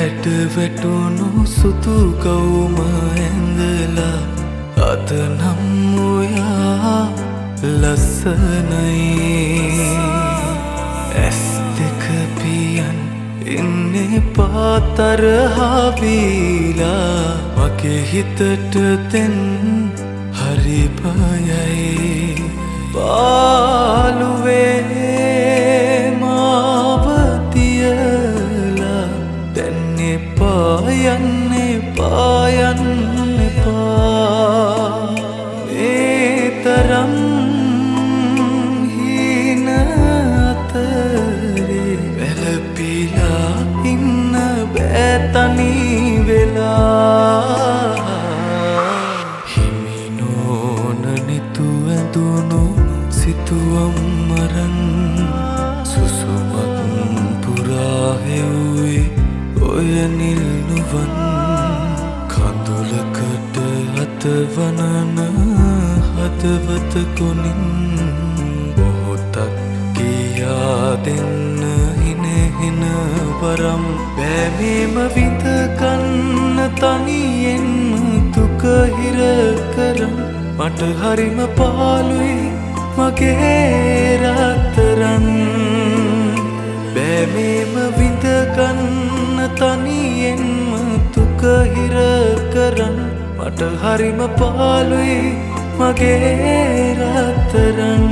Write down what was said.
වැටුණු සුතු කවුම ඇඳලා අද නම් ඔයා ලස්සනයි ඇස් දෙක පියන් ඉන්නේ පාතරහාවීලා මගේ හිතට දෙන් හරි බයයි පාළුවේ මාව තියලා දැන් එපා යන්න එපා ඒ තරම් හීන අතරේ වැළපීලා ඉන්න බෑ තනි වෙලා හිමි නොවන නිතු ඇඳුණු සිතුවම් මරන් සුසුමක් පුරා හෙව්වේ ඔය නිල් නුවන් කඳුලකට අතවනන හදවත කොනින් මොහොතක් කියා දෙන්න හින වරම් බෑමේම විඳගන්න තනියෙන්ම දුක හිර කරම් මට හරිම පාළුයි මගේ රත්තරන් බෑමේම විඳගන්න තනියෙන්ම දුක හිර කරම් මට හරිම පාළුයි මගේ රත්තරන්